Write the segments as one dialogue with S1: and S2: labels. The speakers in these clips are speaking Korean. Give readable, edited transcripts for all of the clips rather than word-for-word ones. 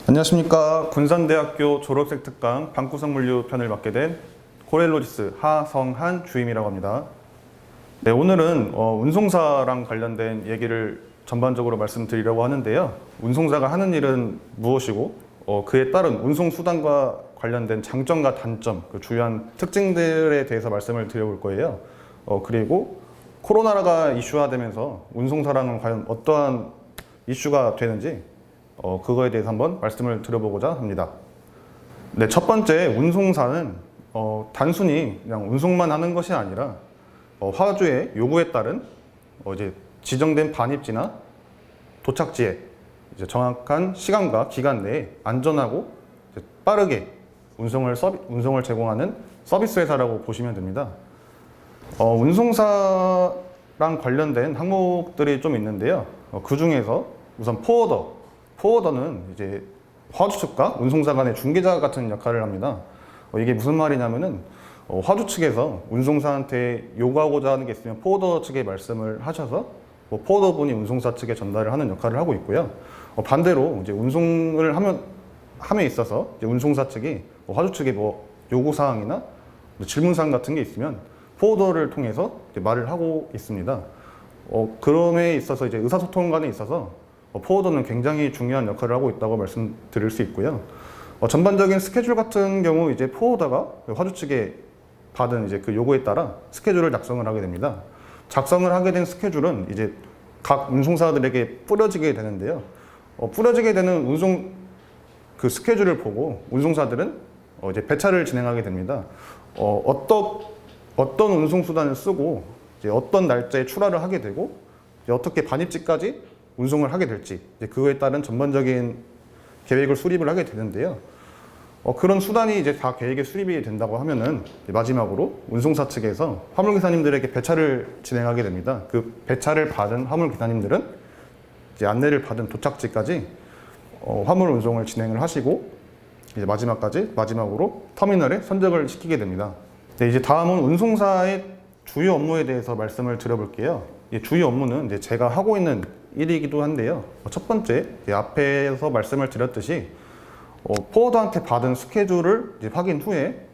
S1: 안녕하십니까. 군산대학교 졸업생 특강 방구석 물류 편을 맡게 된 코렐로지스 하성한 주임이라고 합니다. 네, 오늘은 운송사랑 관련된 얘기를 전반적으로 말씀드리려고 하는데요. 운송사가 하는 일은 무엇이고 그에 따른 운송수단과 관련된 장점과 단점, 그 주요한 특징들에 대해서 말씀을 드려볼 거예요. 그리고 코로나가 이슈화되면서 운송사랑은 과연 어떠한 이슈가 되는지 그거에 대해서 한번 말씀을 드려보고자 합니다. 네, 첫 번째, 운송사는 단순히 그냥 운송만 하는 것이 아니라 화주의 요구에 따른 이제 지정된 반입지나 도착지에 이제 정확한 시간과 기간 내에 안전하고 빠르게 운송을 제공하는 서비스 회사라고 보시면 됩니다. 운송사랑 관련된 항목들이 좀 있는데요. 그 중에서 우선 포워더는 이제 화주 측과 운송사 간의 중개자 같은 역할을 합니다. 이게 무슨 말이냐면은 화주 측에서 운송사한테 요구하고자 하는 게 있으면 포워더 측에 말씀을 하셔서 포워더 분이 운송사 측에 전달을 하는 역할을 하고 있고요. 반대로 이제 운송을 함에 있어서 이제 운송사 측이 화주 측에 요구 사항이나 질문 사항 같은 게 있으면 포워더를 통해서 이제 말을 하고 있습니다. 그럼에 있어서 이제 의사소통 간에 있어서 포워더는 굉장히 중요한 역할을 하고 있다고 말씀드릴 수 있고요. 전반적인 스케줄 같은 경우 이제 포워더가 화주 측에 받은 이제 그 요구에 따라 스케줄을 작성을 하게 됩니다. 작성을 하게 된 스케줄은 이제 각 운송사들에게 뿌려지게 되는데요. 뿌려지게 되는 그 스케줄을 보고 운송사들은 이제 배차를 진행하게 됩니다. 어떤 운송수단을 쓰고 이제 어떤 날짜에 출하를 하게 되고 이제 어떻게 반입지까지 운송을 하게 될지 이제 그거에 따른 전반적인 계획을 수립을 하게 되는데요. 그런 수단이 이제 다 계획에 수립이 된다고 하면은 마지막으로 운송사 측에서 화물기사님들에게 배차를 진행하게 됩니다. 그 배차를 받은 화물기사님들은 이제 안내를 받은 도착지까지 화물 운송을 진행을 하시고 이제 마지막으로 터미널에 선적을 시키게 됩니다. 네, 이제 다음은 운송사의 주요 업무에 대해서 말씀을 드려볼게요. 이 주요 업무는 이제 제가 하고 있는 일이기도 한데요. 첫 번째, 앞에서 말씀을 드렸듯이 포워더한테 받은 스케줄을 이제 확인 후에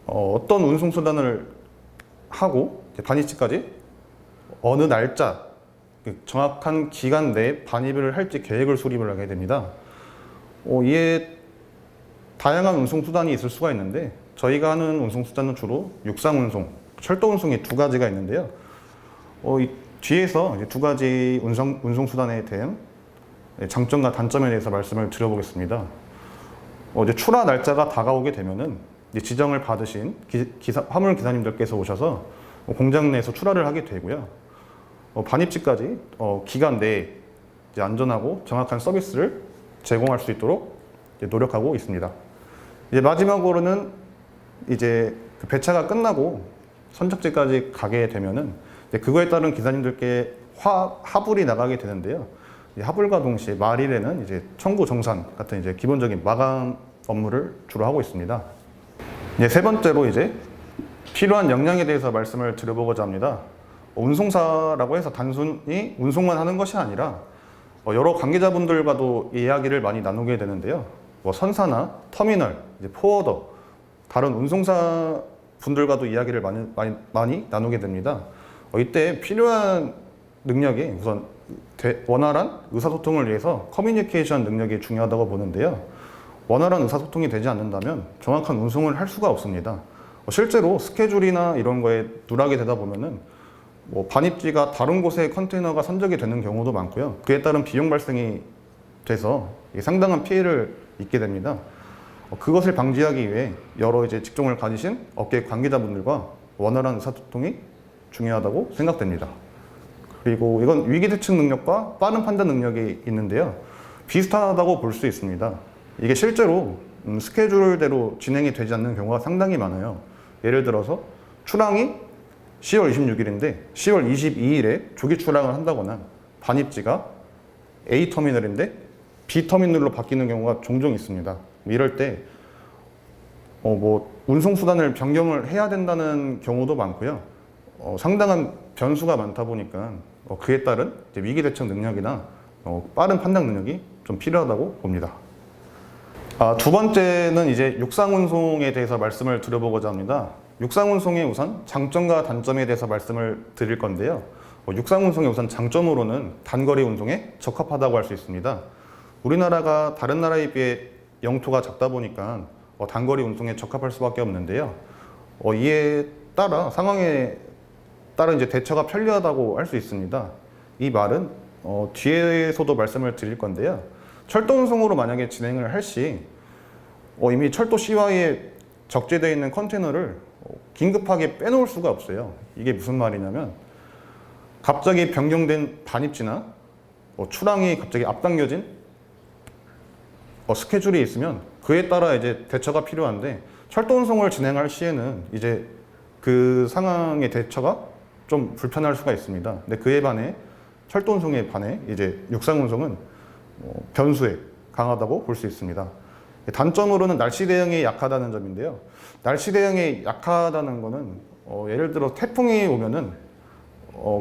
S1: 어떤 운송수단을 하고 반입지까지 어느 날짜, 정확한 기간 내에 반입을 할지 계획을 수립을 하게 됩니다. 이에 다양한 운송수단이 있을 수가 있는데 저희가 하는 운송수단은 주로 육상운송, 철도운송이 두 가지가 있는데요. 이 뒤에서 이제 두 가지 운송수단에 대한 장점과 단점에 대해서 말씀을 드려보겠습니다. 이제 출하 날짜가 다가오게 되면은 이제 지정을 받으신 화물 기사님들께서 오셔서 공장 내에서 출하를 하게 되고요. 반입지까지 기간 내에 이제 안전하고 정확한 서비스를 제공할 수 있도록 이제 노력하고 있습니다. 이제 마지막으로는 이제 그 배차가 끝나고 선적지까지 가게 되면은 그거에 따른 기사님들께 하불이 나가게 되는데요. 하불과 동시에 말일에는 이제 청구 정산 같은 이제 기본적인 마감 업무를 주로 하고 있습니다. 세 번째로 이제 필요한 역량에 대해서 말씀을 드려보고자 합니다. 운송사라고 해서 단순히 운송만 하는 것이 아니라 여러 관계자분들과도 이야기를 많이 나누게 되는데요. 선사나 터미널, 이제 포워더, 다른 운송사 분들과도 이야기를 많이 나누게 됩니다. 이때 필요한 능력이 우선 원활한 의사소통을 위해서 커뮤니케이션 능력이 중요하다고 보는데요. 원활한 의사소통이 되지 않는다면 정확한 운송을 할 수가 없습니다. 실제로 스케줄이나 이런 거에 누락이 되다 보면은 반입지가 다른 곳에 컨테이너가 선적이 되는 경우도 많고요. 그에 따른 비용 발생이 돼서 상당한 피해를 입게 됩니다. 그것을 방지하기 위해 여러 이제 직종을 가지신 업계 관계자분들과 원활한 의사소통이 중요하다고 생각됩니다. 그리고 이건 위기대처 능력과 빠른 판단 능력이 있는데요. 비슷하다고 볼 수 있습니다. 이게 실제로 스케줄대로 진행이 되지 않는 경우가 상당히 많아요. 예를 들어서 출항이 10월 26일인데 10월 22일에 조기 출항을 한다거나 반입지가 A터미널인데 B터미널로 바뀌는 경우가 종종 있습니다. 이럴 때 뭐 운송 수단을 변경을 해야 된다는 경우도 많고요. 상당한 변수가 많다 보니까 그에 따른 이제 위기 대처 능력이나 빠른 판단 능력이 좀 필요하다고 봅니다. 두 번째는 이제 육상 운송에 대해서 말씀을 드려보고자 합니다. 육상 운송의 우선 장점과 단점에 대해서 말씀을 드릴 건데요. 육상 운송의 우선 장점으로는 단거리 운송에 적합하다고 할 수 있습니다. 우리나라가 다른 나라에 비해 영토가 작다 보니까 단거리 운송에 적합할 수밖에 없는데요. 이에 따라 상황에 따라 이제 대처가 편리하다고 할 수 있습니다. 이 말은 뒤에서도 말씀을 드릴 건데요. 철도 운송으로 만약에 진행을 할 시 이미 철도 CY에 적재되어 있는 컨테이너를 긴급하게 빼놓을 수가 없어요. 이게 무슨 말이냐면 갑자기 변경된 반입지나 출항이 갑자기 앞당겨진 스케줄이 있으면 그에 따라 이제 대처가 필요한데 철도 운송을 진행할 시에는 이제 그 상황의 대처가 좀 불편할 수가 있습니다. 근데 그에 반해 철도 운송에 반해 이제 육상 운송은 변수에 강하다고 볼 수 있습니다. 단점으로는 날씨 대응에 약하다는 점인데요. 날씨 대응에 약하다는 거는 예를 들어 태풍이 오면은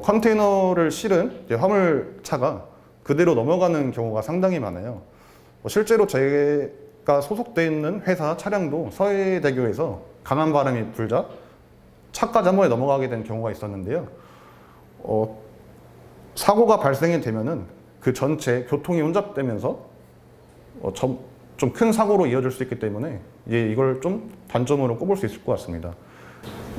S1: 컨테이너를 실은 이제 화물차가 그대로 넘어가는 경우가 상당히 많아요. 실제로 제가 소속돼 있는 회사 차량도 서해대교에서 강한 바람이 불자 차까지 한 번에 넘어가게 된 경우가 있었는데요. 사고가 발생이 되면은 그 전체 교통이 혼잡되면서 좀 큰 사고로 이어질 수 있기 때문에 이걸 좀 단점으로 꼽을 수 있을 것 같습니다.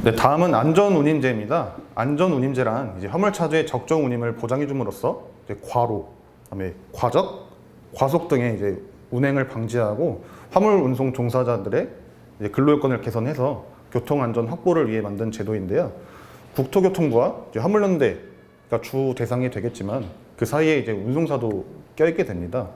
S1: 네, 다음은 안전운임제입니다. 안전운임제란 이제 화물차주의 적정 운임을 보장해 줌으로써 이제 과로, 그다음에 과적, 과속 등의 이제 운행을 방지하고 화물 운송 종사자들의 이제 근로여건을 개선해서 교통 안전 확보를 위해 만든 제도인데요. 국토교통부와 이제 화물연대가 주 대상이 되겠지만 그 사이에 이제 운송사도 껴있게 됩니다.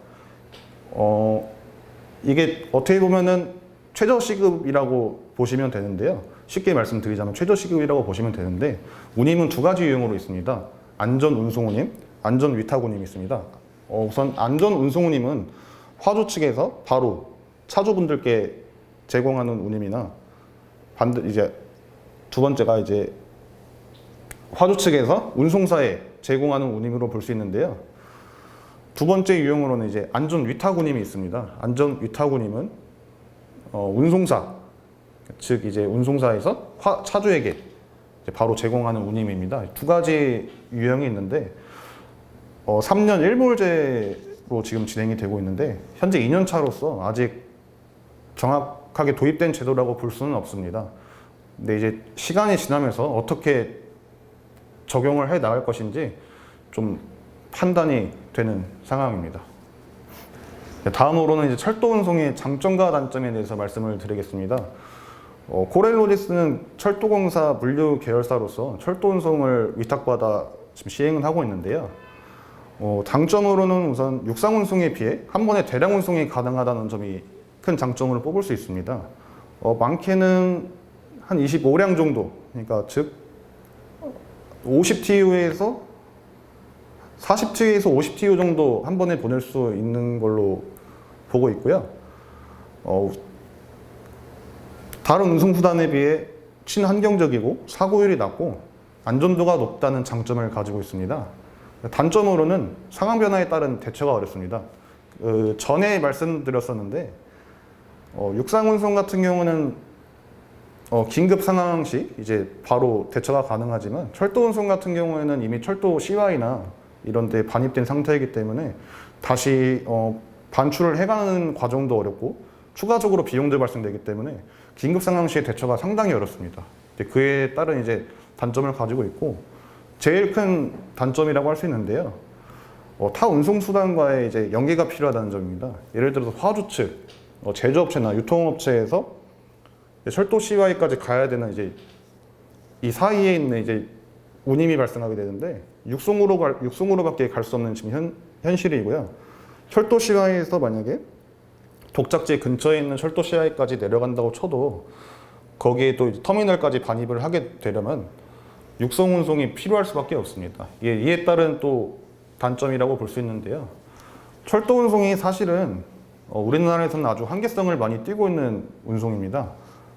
S1: 이게 어떻게 보면은 최저시급이라고 보시면 되는데요. 쉽게 말씀드리자면 최저시급이라고 보시면 되는데 운임은 두 가지 유형으로 있습니다. 안전운송운임, 안전위탁운임이 있습니다. 우선 안전운송운임은 화주 측에서 바로 차주분들께 제공하는 운임이나 이제 두 번째가 이제 화주 측에서 운송사에 제공하는 운임으로 볼 수 있는데요. 두 번째 유형으로는 이제 안전위탁운임이 있습니다. 안전위탁운임은 운송사, 즉 이제 운송사에서 차주에게 이제 바로 제공하는 운임입니다. 두 가지 유형이 있는데 3년 1몰제로 지금 진행이 되고 있는데 현재 2년 차로서 아직 정확하게 도입된 제도라고 볼 수는 없습니다. 근데 이제 시간이 지나면서 어떻게 적용을 해 나갈 것인지 좀 판단이 되는 상황입니다. 다음으로는 이제 철도 운송의 장점과 단점에 대해서 말씀을 드리겠습니다. 코렐로지스는 철도공사 물류 계열사로서 철도 운송을 위탁받아 지금 시행을 하고 있는데요. 장점으로는 우선 육상 운송에 비해 한 번에 대량 운송이 가능하다는 점이 큰 장점으로 뽑을 수 있습니다. 많게는 한 25량 정도, 그러니까 즉 50TU에서 40TU에서 50TU 정도 한 번에 보낼 수 있는 걸로 보고 있고요. 다른 운송수단에 비해 친환경적이고 사고율이 낮고 안전도가 높다는 장점을 가지고 있습니다. 단점으로는 상황 변화에 따른 대처가 어렵습니다. 전에 말씀드렸었는데 육상 운송 같은 경우는 긴급 상황 시 이제 바로 대처가 가능하지만 철도 운송 같은 경우에는 이미 철도 CY나 이런 데 반입된 상태이기 때문에 다시 반출을 해가는 과정도 어렵고 추가적으로 비용도 발생되기 때문에 긴급 상황 시의 대처가 상당히 어렵습니다. 그에 따른 이제 단점을 가지고 있고 제일 큰 단점이라고 할 수 있는데요. 타 운송 수단과의 이제 연계가 필요하다는 점입니다. 예를 들어서 화주 측, 제조업체나 유통업체에서 철도 CY까지 가야 되는 이제 이 사이에 있는 이제 운임이 발생하게 되는데 육송으로밖에 갈 수 없는 지금 현실이고요. 철도 CY에서 만약에 독작지 근처에 있는 철도 CY까지 내려간다고 쳐도 거기에 또 터미널까지 반입을 하게 되려면 육성 운송이 필요할 수밖에 없습니다. 이에 따른 또 단점이라고 볼 수 있는데요. 철도 운송이 사실은 우리나라에서는 아주 한계성을 많이 띠고 있는 운송입니다.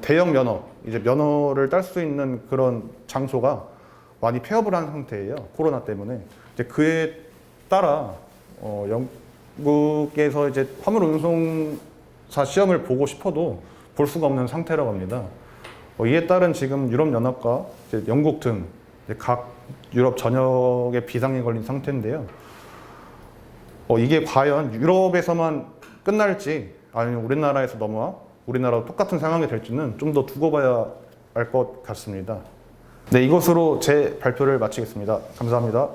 S1: 대형 면허, 이제 면허를 딸 수 있는 그런 장소가 많이 폐업을 한 상태예요. 코로나 때문에. 이제 그에 따라 영국에서 이제 화물 운송사 시험을 보고 싶어도 볼 수가 없는 상태라고 합니다. 이에 따른 지금 유럽 연합과 이제 영국 등 각 유럽 전역에 비상이 걸린 상태인데요. 이게 과연 유럽에서만 끝날지 아니면 우리나라에서 넘어와 우리나라도 똑같은 상황이 될지는 좀 더 두고 봐야 알 것 같습니다. 네, 이것으로 제 발표를 마치겠습니다. 감사합니다.